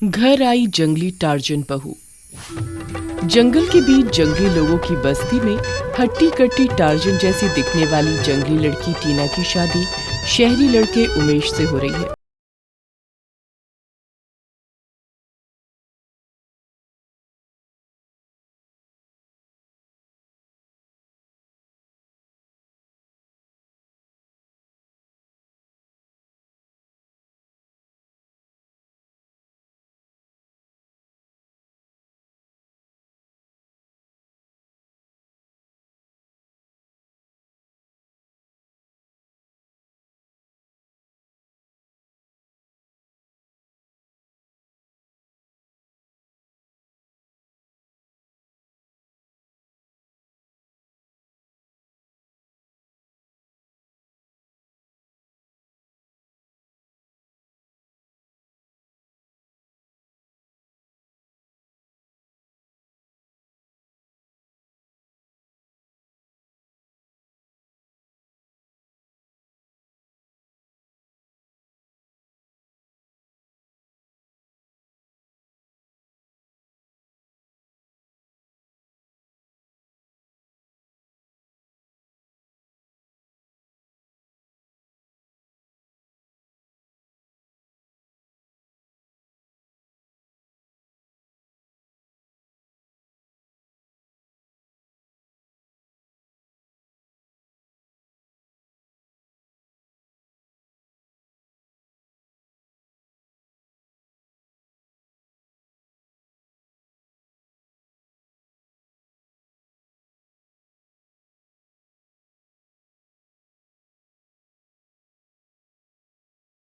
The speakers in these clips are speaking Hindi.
घर आई जंगली टार्जन बहू। जंगल के बीच जंगली लोगों की बस्ती में हट्टी कट्टी टार्जन जैसी दिखने वाली जंगली लड़की टीना की शादी शहरी लड़के उमेश से हो रही है।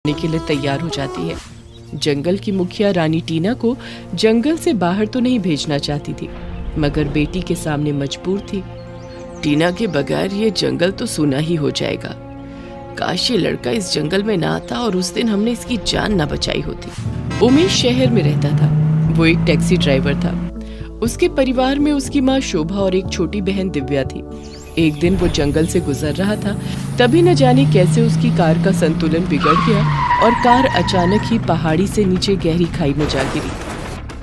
के लिए तैयार हो जाती है। जंगल की मुखिया रानी टीना को जंगल से बाहर तो नहीं भेजना चाहती थी, मगर बेटी के सामने मजबूर थी। टीना के बगैर ये जंगल तो सूना ही हो जाएगा। काश ये लड़का इस जंगल में ना आता और उस दिन हमने इसकी जान ना बचाई होती। उमेश शहर में रहता था। वो एक टैक्सी ड्राइवर था। उसके परिवार में उसकी माँ शोभा और एक छोटी बहन दिव्या थी। एक दिन वो जंगल से गुजर रहा था, तभी न जाने कैसे उसकी कार का संतुलन बिगड़ गया और कार अचानक ही पहाड़ी से नीचे गहरी खाई में जा गिरी।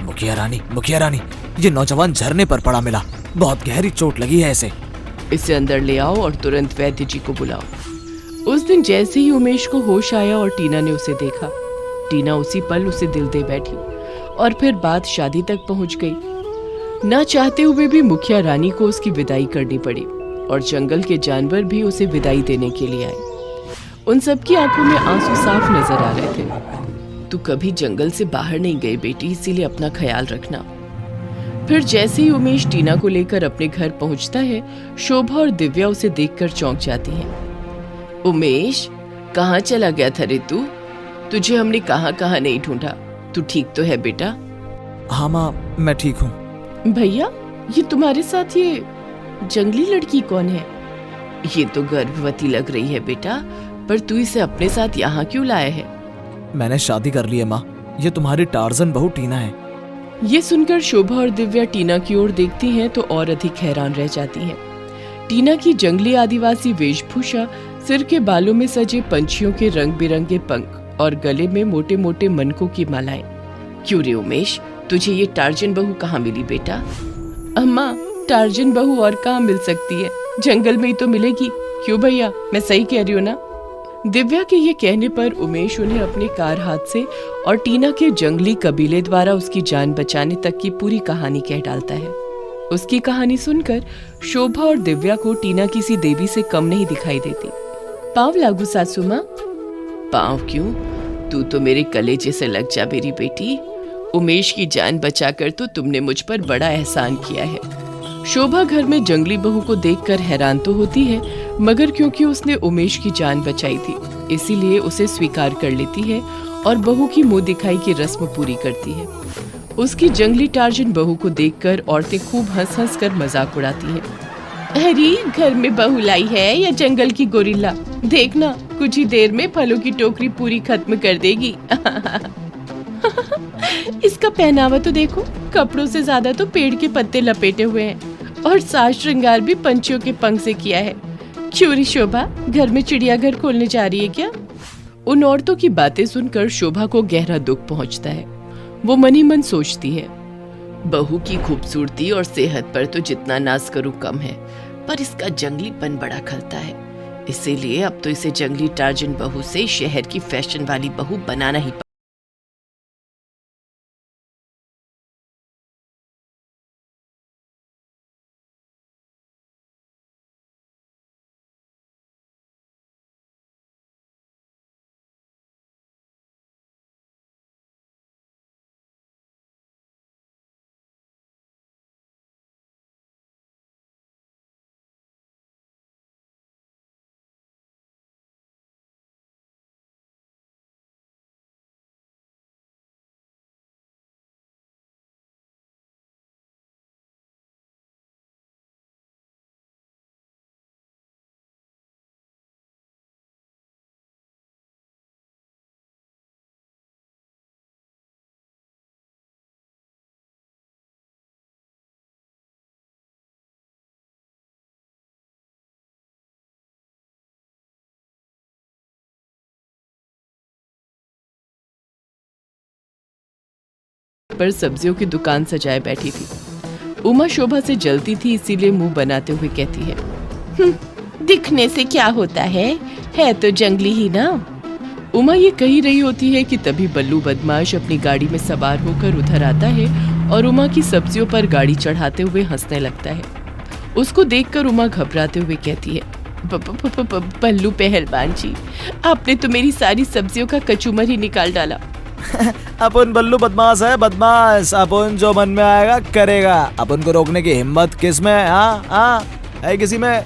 मुखिया रानी, ये नौजवान झरने पर पड़ा मिला। बहुत गहरी चोट लगी है इसे अंदर ले आओ और तुरंत वैद्य जी को बुलाओ। उस दिन जैसे ही उमेश को होश आया और टीना ने उसे देखा, टीना उसी पल उसे दिल दे बैठी और फिर बात शादी तक पहुंच गई। ना चाहते हुए भी मुखिया रानी को उसकी विदाई करनी पड़ी और जंगल के जानवर भी उसे विदाई देने के लिए आए। उन सबकी आंखों में आंसू साफ नजर आ रहे थे। तू कभी जंगल से बाहर नहीं गई बेटी, इसीलिए अपना ख्याल रखना। फिर जैसे ही उमेश टीना को लेकर अपने घर पहुंचता है, शोभा और दिव्या उसे देखकर चौंक जाती हैं। उमेश, कहाँ चला गया था रे तू? तुझे हमने कहाँ कहाँ नहीं ढूंढा। तू ठीक तो है बेटा? हाँ माँ, मैं ठीक हूँ। भैया, ये तुम्हारे साथ ये जंगली लड़की कौन है? ये तो गर्भवती लग रही है बेटा, पर तू इसे अपने साथ यहाँ क्यों लाया है? मैंने शादी कर ली है माँ। ये तुम्हारी टार्जन बहू टीना है। ये सुनकर शोभा और दिव्या टीना की ओर देखती हैं तो और अधिक हैरान रह जाती हैं। टीना की जंगली आदिवासी वेशभूषा, सिर के बालों में सजे पंछियों के रंग बिरंगे पंख और गले में मोटे मोटे मनकों की मालाएं। क्यों रे उमेश, तुझे ये टार्जन बहू कहाँ मिली बेटा? अम्मा, टार्जन बहू और कहाँ मिल सकती है, जंगल में ही तो मिलेगी। क्यों भैया, मैं सही कह रही हूँ ना? दिव्या के ये कहने पर उमेश उन्हें अपने कार हादसे और टीना के जंगली कबीले द्वारा उसकी जान बचाने तक की पूरी कहानी कह डालता है। उसकी कहानी सुनकर शोभा और दिव्या को टीना किसी देवी से कम नहीं दिखाई देती। पाँव लागू सासू माँ। पाँव क्यों? तू तो मेरे कलेजे से लग जा मेरी बेटी। उमेश की जान बचाकर तो तुमने मुझ पर बड़ा एहसान किया है। शोभा घर में जंगली बहू को देखकर हैरान तो होती है, मगर क्योंकि उसने उमेश की जान बचाई थी, इसीलिए उसे स्वीकार कर लेती है और बहू की मुंह दिखाई की रस्म पूरी करती है। उसकी जंगली टार्जन बहू को देखकर औरतें खूब हंस हंस कर मजाक उड़ाती हैं। अरे, घर में बहू लाई है या जंगल की गोरिल्ला? देखना, कुछ ही देर में फलों की टोकरी पूरी खत्म कर देगी। इसका पहनावा तो देखो, कपड़ों से ज्यादा तो पेड़ के पत्ते लपेटे हुए हैं और साज श्रृंगार भी पंछियों के पंख से किया है। क्यों री शोभा, घर में चिड़ियाघर खोलने जा रही है क्या? उन औरतों की बातें सुनकर शोभा को गहरा दुख पहुंचता है। वो मन ही मन सोचती है, बहू की खूबसूरती और सेहत पर तो जितना नाज करूं कम है, पर इसका जंगलीपन बड़ा खलता है। इसीलिए अब तो इसे जंगली टार्जन बहू से शहर की फैशन वाली बहू बनाना ही पर सब्जियों की दुकान सजाए बैठी थी। उमा शोभा से जलती थी, इसीलिए मुंह बनाते हुए कहती है, दिखने से क्या होता है तो जंगली ही ना। उमा ये कही रही होती है कि तभी बल्लू बदमाश अपनी गाड़ी में सवार होकर उधर आता है और उमा की सब्जियों पर गाड़ी चढ़ाते हुए हंसने लगता है। उसको देखकर उमा घबराते हुए कहती है, बल्लू पहलवान जी, आपने तो मेरी सारी सब्जियों का कचूमर ही निकाल डाला। अपन बल्लू बदमाश है, बदमाश। अपन जो मन में आएगा करेगा। अपन को रोकने की हिम्मत किस में? है किसी में?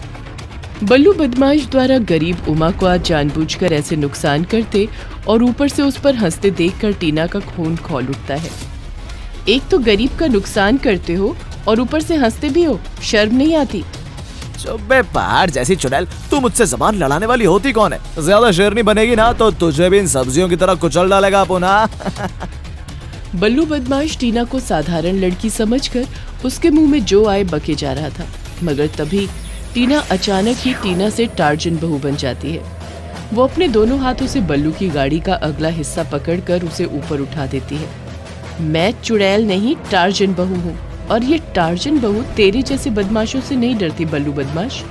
बल्लू बदमाश द्वारा गरीब उमा को आज जानबूझकर ऐसे नुकसान करते और ऊपर से उस पर हंसते देखकर टीना का खून खौल उठता है। एक तो गरीब का नुकसान करते हो और ऊपर से हंसते भी हो, शर्म नहीं आती? चुप बे पहाड़ जैसी चुड़ैल, तू मुझसे जबान लड़ाने वाली होती कौन है? ज्यादा शेरनी बनेगी ना तो तुझे भी इन सब्जियों की तरह कुचल डालेगा पुनः। बल्लू बदमाश टीना को साधारण लड़की समझकर उसके मुंह में जो आए बके जा रहा था, मगर तभी टीना अचानक ही टीना से टार्जन बहू बन जाती है। वो अपने दोनों हाथों से बल्लू की गाड़ी का अगला हिस्सा पकड़कर उसे ऊपर उठा देती है। मैं चुड़ैल नहीं, टार्जन बहू हूँ, और ये टार्जन बहू तेरे जैसे बदमाशों से नहीं डरती बल्लू बदमाश।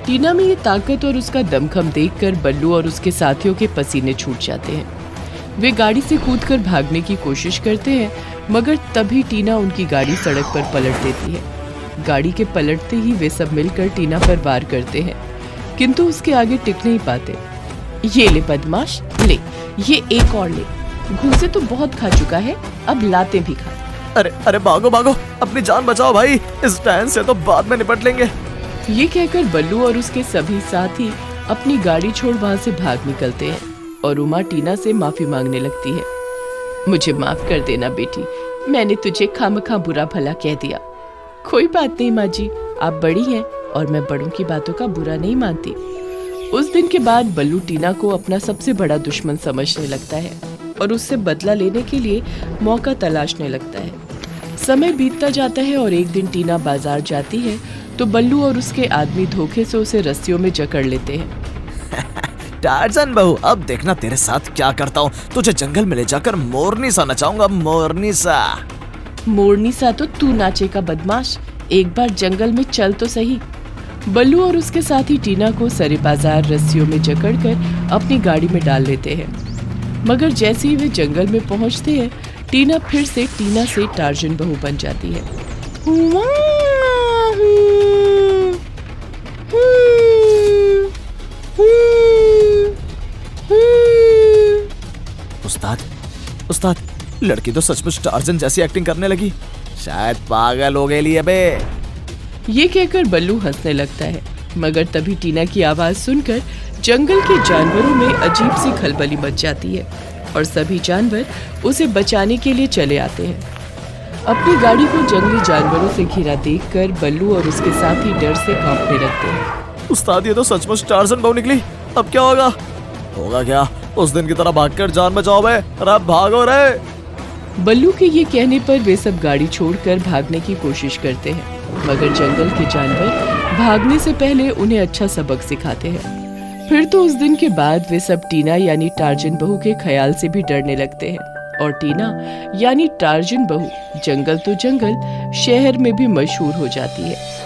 टीना में ये ताकत और उसका दमखम देखकर बल्लू और उसके साथियों के पसीने छूट जाते हैं। वे गाड़ी से कूदकर भागने की कोशिश करते हैं, मगर तभी टीना उनकी गाड़ी सड़क पर पलट देती है। गाड़ी के पलटते ही वे सब मिलकर टीना पर वार करते हैं, किंतु उसके आगे टिक नहीं पाते। ये ले बदमाश, ले, ये एक और ले, घूसे तो बहुत खा चुका है, अब लाते भी खा। अरे भागो भागो, अपनी जान बचाओ भाई, इस टैन से तो बाद में निपट लेंगे। ये कहकर बल्लू और उसके सभी साथी अपनी गाड़ी छोड़ वहाँ से भाग निकलते हैं और उमा टीना से माफी मांगने लगती है। मुझे माफ कर देना बेटी, मैंने तुझे खामखा बुरा भला कह दिया। कोई बात नहीं माँ जी, आप बड़ी हैं और मैं बड़ों की बातों का बुरा नहीं मानती। उस दिन के बाद बल्लू टीना को अपना सबसे बड़ा दुश्मन समझने लगता है और उससे बदला लेने के लिए मौका तलाशने लगता है। समय बीतता जाता है और एक दिन टीना बाजार जाती है तो बल्लू और उसके आदमी धोखे से उसे रस्सियों में जकड़ लेते हैं। टार्जन बहू, अब देखना तेरे साथ क्या करता हूँ। तुझे जंगल में ले जाकर मोरनी सा नचाऊंगा, मोरनी सा। मोरनी सा तो तू नाचेगा बदमाश, एक बार जंगल में चल तो सही। बल्लू और उसके साथी टीना को सरे बाजार रस्सियों में जकड़कर अपनी गाड़ी में डाल लेते हैं, मगर जैसे ही वे जंगल में पहुंचते हैं टीना फिर से टीना से टार्जन बहू बन जाती है। उस्ताद, लड़की तो सचमुच टार्जन जैसी एक्टिंग करने लगी। शायद पागल हो गई अबे। ये कहकर बल्लू हंसने लगता है, मगर तभी टीना की आवाज सुनकर जंगल के जानवरों में अजीब सी खलबली मच जाती है और सभी जानवर उसे बचाने के लिए चले आते हैं। अपनी गाड़ी को जंगली जानवरों से घिरा देखकर बल्लू और उसके साथी डर से कांपने लगते हैं। उस्ताद, ये तो सचमुच टार्जन बहू निकली। अब क्या होगा? होगा क्या? उस दिन की तरह भागकर जान बचाओ बे। अरे भागो रे। बल्लू के ये कहने पर वे सब गाड़ी छोड़कर भागने की कोशिश करते हैं, मगर जंगल के जानवर भागने से पहले उन्हें अच्छा सबक सिखाते हैं। फिर तो उस दिन के बाद वे सब टीना यानी टार्जन बहू के ख्याल से भी डरने लगते हैं और टीना यानी टार्जन बहू जंगल तो जंगल शहर में भी मशहूर हो जाती है।